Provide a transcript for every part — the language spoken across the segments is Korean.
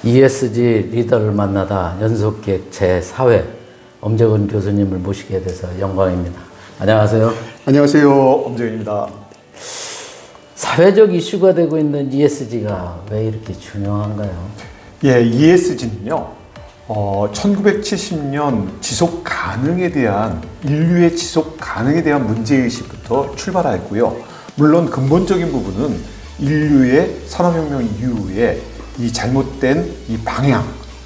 ESG 리더를 만나다 연속기획 제4회 엄재근 교수님을 모시게 돼서 영광입니다. 안녕하세요. 안녕하세요. 엄재근입니다. 사회적 이슈가 되고 있는 ESG가 왜 이렇게 중요한가요? 예, ESG는요, 1970년 지속 가능에 대한, 인류의 지속 가능에 대한 문제의식부터 출발하였고요. 물론 근본적인 부분은 인류의 산업혁명 이후에 이 잘못된 이 방향,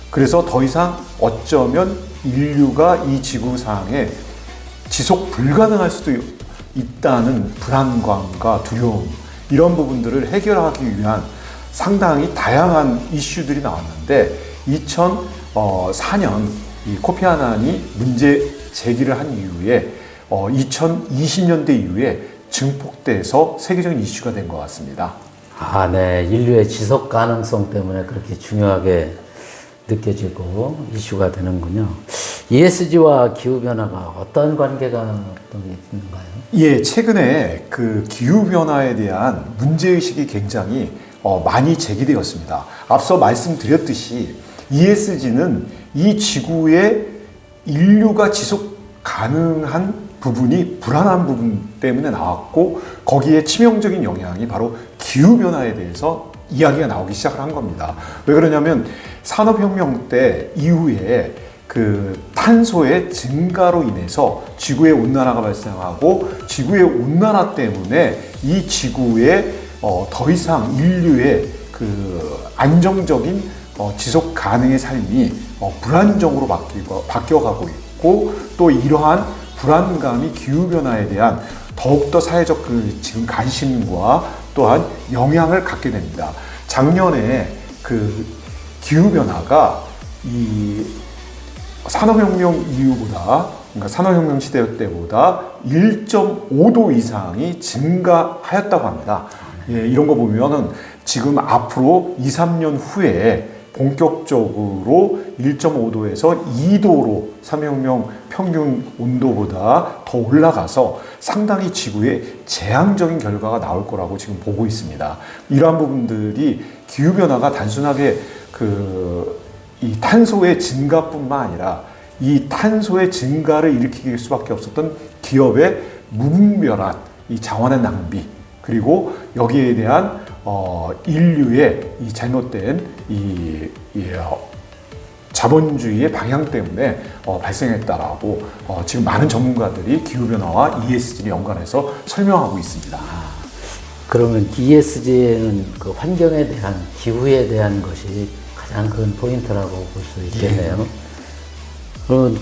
그래서 더 이상 어쩌면 인류가 이 지구상에 지속 불가능할 수도 있다는 불안감과 두려움, 이런 부분들을 해결하기 위한 상당히 다양한 이슈들이 나왔는데 2004년 이 코피 아난이 문제 제기를 한 이후에 2020년대 이후에 증폭돼서 세계적인 이슈가 된 것 같습니다. 아, 네. 인류의 지속 가능성 때문에 그렇게 중요하게 느껴지고 이슈가 되는군요. ESG와 기후변화가 어떤 관계가 있는가요? 예, 최근에 그 기후변화에 대한 문제의식이 굉장히 많이 제기되었습니다. 앞서 말씀드렸듯이 ESG는 이 지구의 인류가 지속 가능한 부분이 불안한 부분 때문에 나왔고 거기에 치명적인 영향이 바로 기후변화에 대해서 이야기가 나오기 시작을 한 겁니다. 왜 그러냐면 산업혁명 때 이후에 그 탄소의 증가로 인해서 지구의 온난화가 발생하고 지구의 온난화 때문에 이 지구에 더 이상 인류의 그 안정적인 지속 가능의 삶이 불안정으로 바뀌어가고 있고 또 이러한 불안감이 기후변화에 대한 더욱더 사회적 그 지금 관심과 또한 영향을 갖게 됩니다. 작년에 그 기후변화가 이 산업혁명 이후보다, 그러니까 산업혁명 시대 때보다 1.5도 이상이 증가하였다고 합니다. 예, 이런 거 보면은 지금 앞으로 2, 3년 후에 본격적으로 1.5도에서 2도로 산업혁명 평균 온도보다 더 올라가서 상당히 지구에 재앙적인 결과가 나올 거라고 지금 보고 있습니다. 이러한 부분들이 기후변화가 단순하게 이 탄소의 증가뿐만 아니라 이 탄소의 증가를 일으킬 수밖에 없었던 기업의 무분별한 이 자원의 낭비, 그리고 여기에 대한 인류의 이 잘못된 자본주의의 방향 때문에 발생했다라고 지금 많은 전문가들이 기후변화와 ESG를 연관해서 설명하고 있습니다. 그러면 ESG는 그 환경에 대한, 기후에 대한 것이 가장 큰 포인트라고 볼 수 있겠네요. 그럼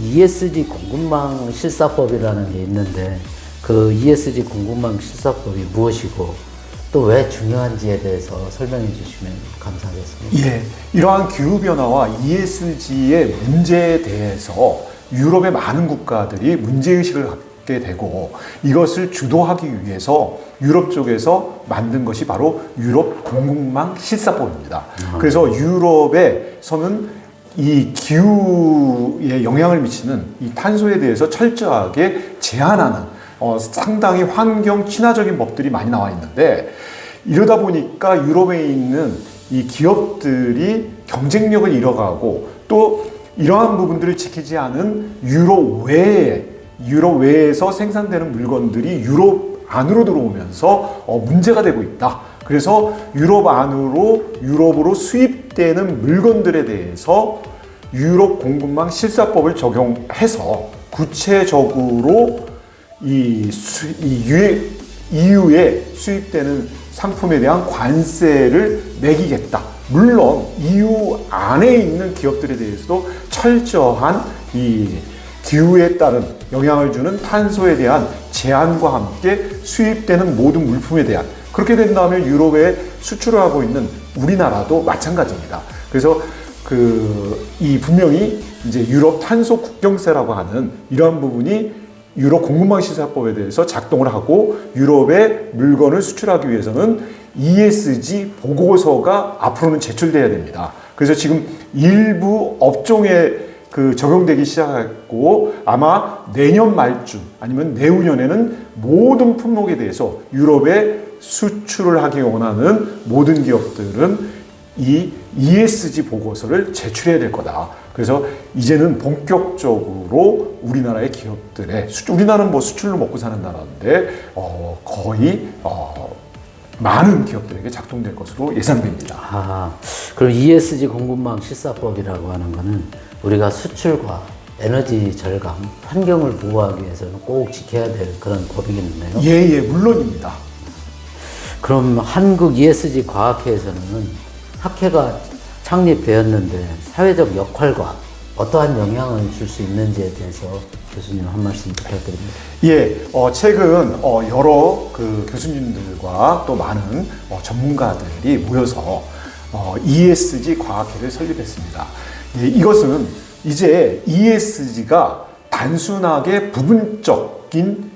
ESG 공급망 실사법이라는 게 있는데 그 ESG 공급망 실사법이 무엇이고 또 왜 중요한지에 대해서 설명해 주시면 감사하겠습니다. 예, 이러한 기후변화와 ESG의 문제에 대해서 유럽의 많은 국가들이 문제의식을 갖게 되고 이것을 주도하기 위해서 유럽 쪽에서 만든 것이 바로 유럽 공급망 실사법입니다. 그래서 유럽에서는 이 기후에 영향을 미치는 이 탄소에 대해서 철저하게 제한하는 상당히 환경 친화적인 법들이 많이 나와 있는데 이러다 보니까 유럽에 있는 이 기업들이 경쟁력을 잃어가고 또 이러한 부분들을 지키지 않은 유럽 외에서 생산되는 물건들이 유럽 안으로 들어오면서 문제가 되고 있다. 그래서 유럽으로 수입되는 물건들에 대해서 유럽 공급망 실사법을 적용해서 구체적으로 EU에 수입되는 상품에 대한 관세를 매기겠다. 물론 EU 안에 있는 기업들에 대해서도 철저한 이 기후에 따른 영향을 주는 탄소에 대한 제한과 함께 수입되는 모든 물품에 대한, 그렇게 된다면 유럽에 수출을 하고 있는 우리나라도 마찬가지입니다. 그래서 분명히 이제 유럽 탄소 국경세라고 하는 이러한 부분이 유럽 공급망 시사법에 대해서 작동을 하고 유럽에 물건을 수출하기 위해서는 ESG 보고서가 앞으로는 제출돼야 됩니다. 그래서 지금 일부 업종에 적용되기 시작했고 아마 내년 말쯤 아니면 내후년에는 모든 품목에 대해서 유럽에 수출을 하기 원하는 모든 기업들은 이 ESG 보고서를 제출해야 될 거다. 그래서 이제는 본격적으로 우리나라의 기업들의 우리나라는 뭐 수출로 먹고 사는 나라인데 거의 많은 기업들에게 작동될 것으로 예상됩니다. 아, 그럼 ESG 공급망 실사법이라고 하는 거는 우리가 수출과 에너지 절감, 환경을 보호하기 위해서는 꼭 지켜야 될 그런 법이겠네요. 예, 물론입니다. 그럼 한국 ESG 과학회에서는 학회가 창립되었는데 사회적 역할과 어떠한 영향을 줄 수 있는지에 대해서 교수님 한 말씀 부탁드립니다. 예, 최근 여러 그 교수님들과 또 많은 전문가들이 모여서 ESG 과학회를 설립했습니다. 예, 이것은 이제 ESG가 단순하게 부분적인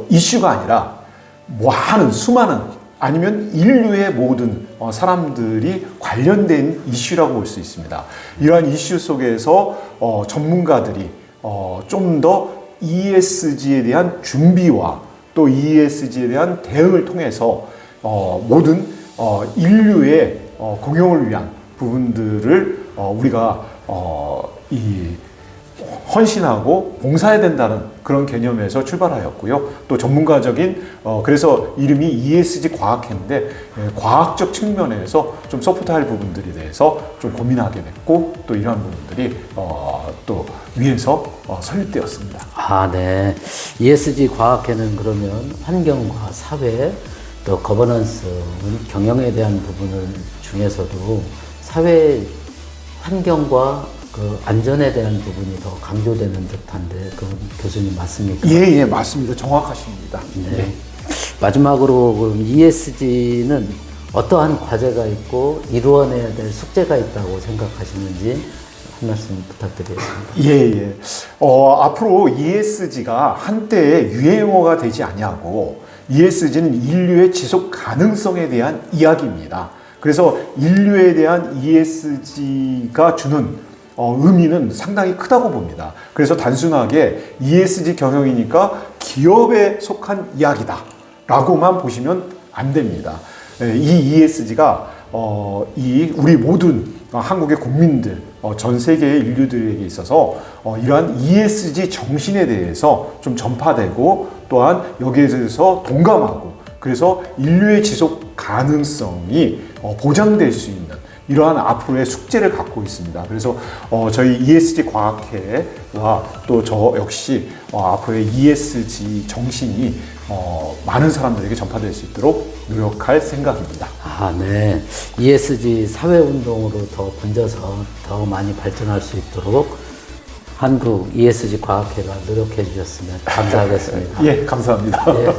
이슈가 아니라 많은 수많은 아니면 인류의 모든 사람들이 관련된 이슈라고 볼 수 있습니다. 이러한 이슈 속에서 전문가들이 좀 더 ESG에 대한 준비와 또 ESG에 대한 대응을 통해서 모든 인류의 공용을 위한 부분들을 우리가 헌신하고 봉사해야 된다는 그런 개념에서 출발하였고요. 또 전문가적인 그래서 이름이 ESG 과학회인데 과학적 측면에서 좀 서포트할 부분들에 대해서 좀 고민하게 됐고 또 이러한 부분들이 또 위에서 설립되었습니다. 아, 네. ESG 과학회는 그러면 환경과 사회 또 거버넌스 경영에 대한 부분을 중에서도 사회 환경과 그 안전에 대한 부분이 더 강조되는 듯한데 그건 교수님 맞습니까? 예, 맞습니다. 정확하십니다. 네. 예. 마지막으로 그럼 ESG는 어떠한 과제가 있고 이루어내야 될 숙제가 있다고 생각하시는지 한 말씀 부탁드리겠습니다. 예. 앞으로 ESG가 한때의 유행어가 되지 아니하고 ESG는 인류의 지속 가능성에 대한 이야기입니다. 그래서 인류에 대한 ESG가 주는 의미는 상당히 크다고 봅니다. 그래서 단순하게 ESG 경영이니까 기업에 속한 이야기다 라고만 보시면 안 됩니다. 이 ESG가 우리 모든 한국의 국민들, 전 세계의 인류들에게 있어서 이러한 ESG 정신에 대해서 좀 전파되고 또한 여기에 대해서 동감하고 그래서 인류의 지속 가능성이 보장될 수 있는 이러한 앞으로의 숙제를 갖고 있습니다. 그래서 저희 ESG 과학회와 또 저 역시 앞으로의 ESG 정신이 많은 사람들에게 전파될 수 있도록 노력할 생각입니다. 아, 네. ESG 사회운동으로 더 번져서 더 많이 발전할 수 있도록 한국 ESG 과학회가 노력해 주셨으면 감사하겠습니다. 예, 감사합니다. 예,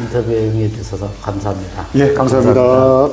인터뷰에 응해 주셔서 감사합니다. 예, 감사합니다.